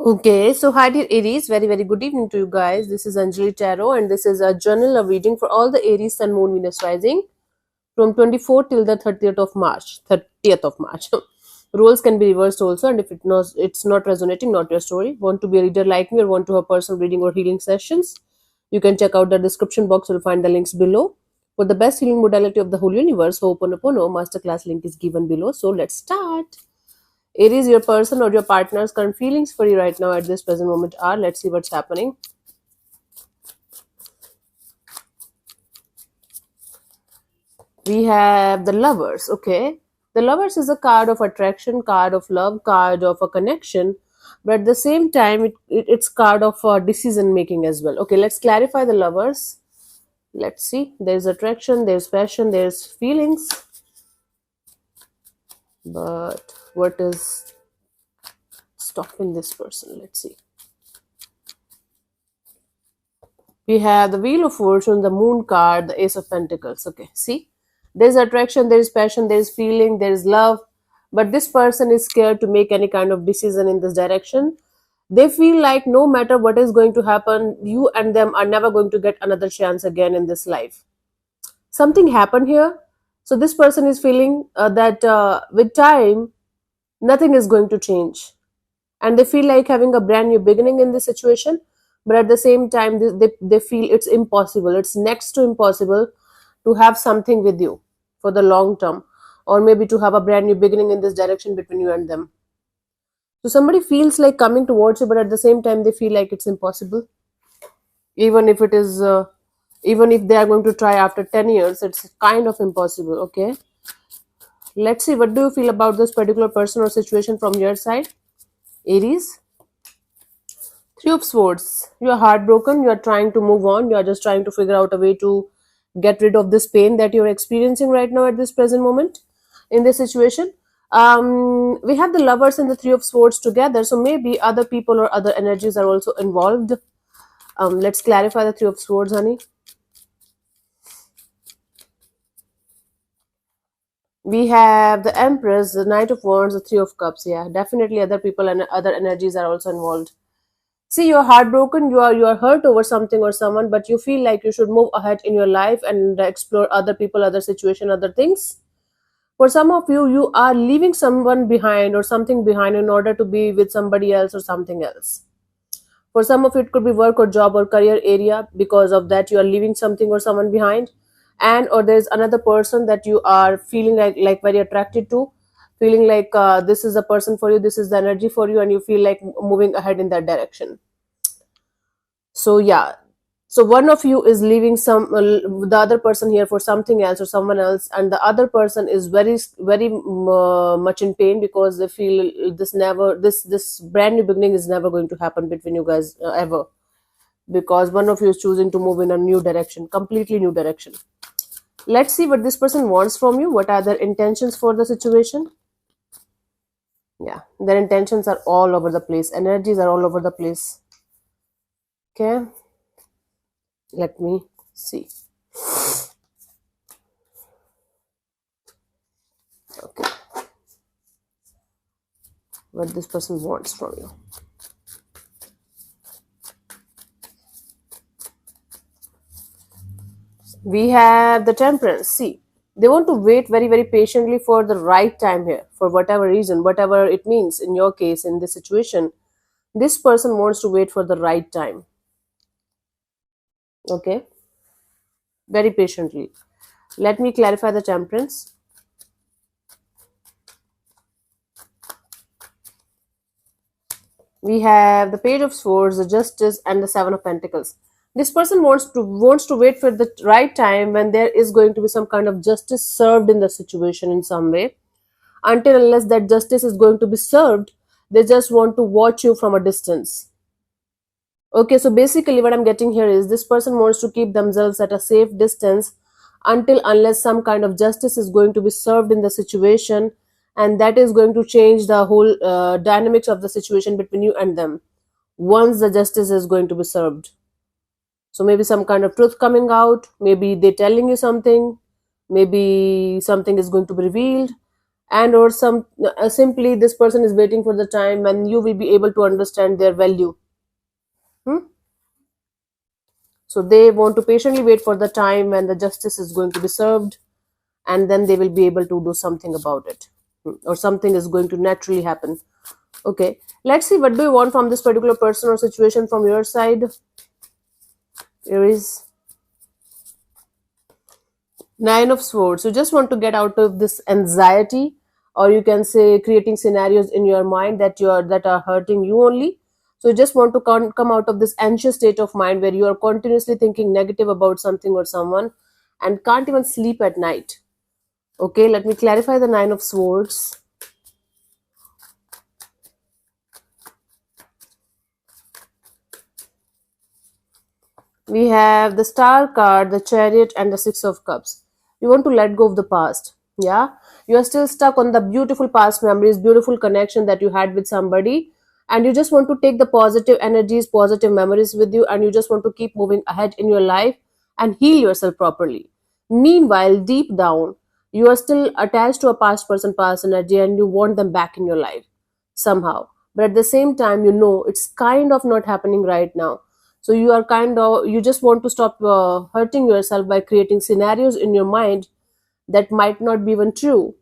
Okay, so hi dear Aries, very good evening to you guys. This is Anjali Tarot, and this is a journal of reading for all the Aries Sun Moon Venus rising from 24th till the 30th of March. 30th of March. Roles can be reversed also, and if it's not resonating, not your story. Want to be a reader like me or want to have personal reading or healing sessions? You can check out the description box. You'll find the links below. For the best healing modality of the whole universe, Ho'oponopono masterclass link is given below. So let's start. Aries, your person or your partner's current feelings for you right now at this present moment are. Let's see what's happening. We have the lovers. Okay, the lovers is a card of attraction, card of love, card of a connection, but at the same time it's card of decision making as well. Okay, let's clarify the lovers. Let's see, there's attraction, there's passion, there's feelings, but what is stopping this person? Let's see. We have the Wheel of Fortune, the Moon card, the Ace of Pentacles. Okay, see, there's attraction, there's passion, there's feeling, there's love, but this person is scared to make any kind of decision in this direction. They feel like no matter what is going to happen, you and them are never going to get another chance again in this life. Something happened here. So this person is feeling that with time, nothing is going to change, and they feel like having a brand new beginning in this situation, but at the same time they feel it's impossible, it's next to impossible to have something with you for the long term, or maybe to have a brand new beginning in this direction between you and them. So somebody feels like coming towards you, but at the same time they feel like it's impossible, even if it is even if they are going to try after 10 years, it's kind of impossible. Okay, let's see, what do you feel about this particular person or situation from your side, Aries? Three of Swords. You are heartbroken. You are trying to move on. You are just trying to figure out a way to get rid of this pain that you're experiencing right now at this present moment in this situation. We have the Lovers and the Three of Swords together, so maybe other people or other energies are also involved. Let's clarify the Three of Swords, honey. We have the Empress, the Knight of Wands, the Three of Cups. Yeah, definitely other people and other energies are also involved. See, you're heartbroken, you are hurt over something or someone, but you feel like you should move ahead in your life and explore other people, other situation, other things. For some of you, you are leaving someone behind or something behind in order to be with somebody else or something else. For some of you, it could be work or job or career area. Because of that, you are leaving something or someone behind, and or there's another person that you are feeling like very attracted to, feeling like this is the person for you, this is the energy for you, and you feel like moving ahead in that direction. So yeah, so one of you is leaving the other person here for something else or someone else, and the other person is very much in pain because they feel this brand new beginning is never going to happen between you guys ever, because one of you is choosing to move in a new direction, completely new direction. Let's see what this person wants from you. What are their intentions for the situation? Yeah, their intentions are all over the place, energies are all over the place. Okay, let me see. Okay, what this person wants from you. We have the Temperance. See, they want to wait very patiently for the right time here, for whatever reason, whatever it means in your case, in this situation. This person wants to wait for the right time. Okay, very patiently. Let me clarify the Temperance. We have the Page of Swords, the Justice, and the Seven of Pentacles. This person wants to wait for the right time when there is going to be some kind of justice served in the situation in some way. Until unless that justice is going to be served, they just want to watch you from a distance. Okay, so basically what I'm getting here is this person wants to keep themselves at a safe distance until unless some kind of justice is going to be served in the situation, and that is going to change the whole dynamics of the situation between you and them once the justice is going to be served. So maybe some kind of truth coming out, maybe they telling you something, maybe something is going to be revealed, and or some simply this person is waiting for the time when you will be able to understand their value. Hmm? So they want to patiently wait for the time when the justice is going to be served, and then they will be able to do something about it. Or something is going to naturally happen. Okay, let's see what do you want from this particular person or situation from your side. Here is Nine of Swords. You just want to get out of this anxiety, or you can say creating scenarios in your mind that are hurting you only. So you just want to come out of this anxious state of mind where you are continuously thinking negative about something or someone and can't even sleep at night. Okay, let me clarify the Nine of Swords. We have the Star card, the Chariot, and the Six of Cups. You want to let go of the past. Yeah, you are still stuck on the beautiful past memories, beautiful connection that you had with somebody, and you just want to take the positive energies, positive memories with you, and you just want to keep moving ahead in your life and heal yourself properly. Meanwhile, deep down, you are still attached to a past person, past energy, and you want them back in your life somehow. But at the same time, you know it's kind of not happening right now. So you are you just want to stop hurting yourself by creating scenarios in your mind that might not be even true,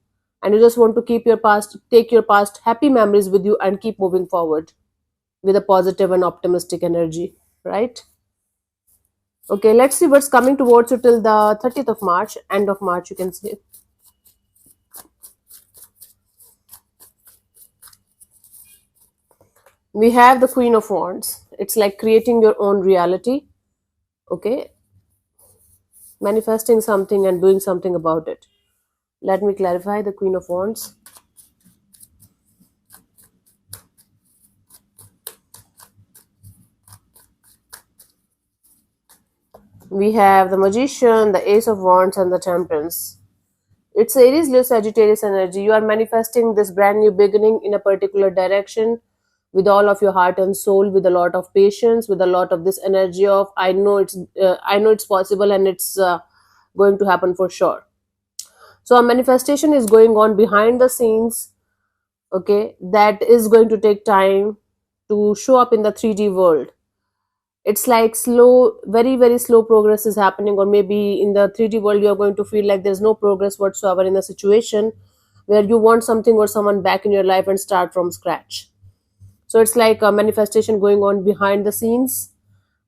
and you just want to take your past happy memories with you and keep moving forward with a positive and optimistic energy, right? Okay, let's see what's coming towards you till the 30th of March, end of March, you can say. We have the Queen of Wands. It's like creating your own reality. Okay, manifesting something and doing something about it. Let me clarify the Queen of Wands. We have the Magician, the Ace of Wands, and the Temperance. It's Aries, Leo, Sagittarius energy. You are manifesting this brand new beginning in a particular direction with all of your heart and soul, with a lot of patience, with a lot of this energy of I know it's possible and it's going to happen for sure. So a manifestation is going on behind the scenes. Okay, that is going to take time to show up in the 3D world. It's like slow, very very slow progress is happening, or maybe in the 3D world you're going to feel like there's no progress whatsoever in the situation where you want something or someone back in your life and start from scratch. So it's like a manifestation going on behind the scenes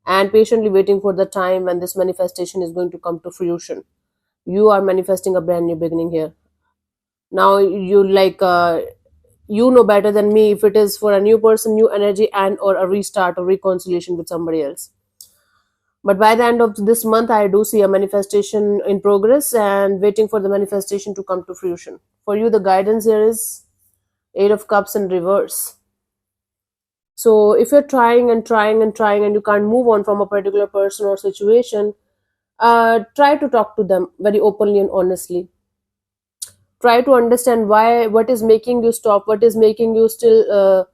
and patiently waiting for the time when this manifestation is going to come to fruition. You are manifesting a brand new beginning here. Now you know better than me if it is for a new person, new energy, and or a restart or reconciliation with somebody else. But by the end of this month, I do see a manifestation in progress and waiting for the manifestation to come to fruition. For you, the guidance here is Eight of Cups in reverse. So if you're trying and trying and trying and you can't move on from a particular person or situation, try to talk to them very openly and honestly. Try to understand why, what is making you stop, what is making you still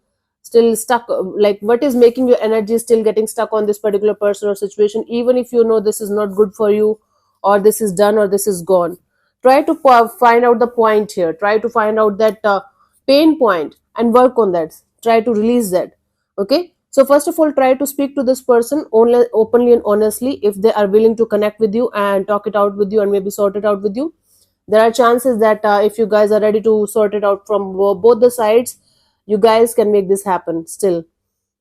stuck, like what is making your energy still getting stuck on this particular person or situation, even if you know this is not good for you, or this is done, or this is gone. Try to find out the point here, try to find out that pain point and work on that, try to release that. Okay, so first of all, try to speak to this person only openly and honestly. If they are willing to connect with you and talk it out with you and maybe sort it out with you, there are chances that if you guys are ready to sort it out from both the sides, you guys can make this happen still.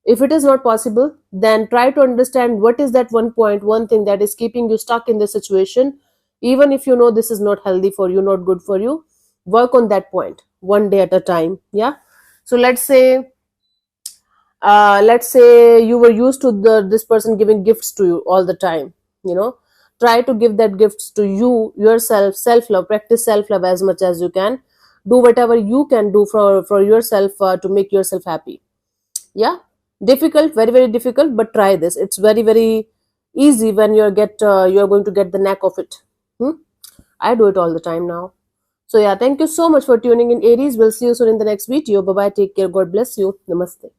If it is not possible, then try to understand what is that one point, one thing that is keeping you stuck in this situation. Even if you know this is not healthy for you, not good for you, work on that point one day at a time. Yeah, so let's say you were used to this person giving gifts to you all the time, you know. Try to give that gifts to you yourself. Self love, practice self love as much as you can. Do whatever you can do for yourself to make yourself happy. Yeah, difficult, very very difficult, but try this. It's very very easy when you're going to get the knack of it. hmm? I do it all the time now. So yeah, thank you so much for tuning in, Aries. We'll see you soon in the next video. Bye bye, take care, God bless you, namaste.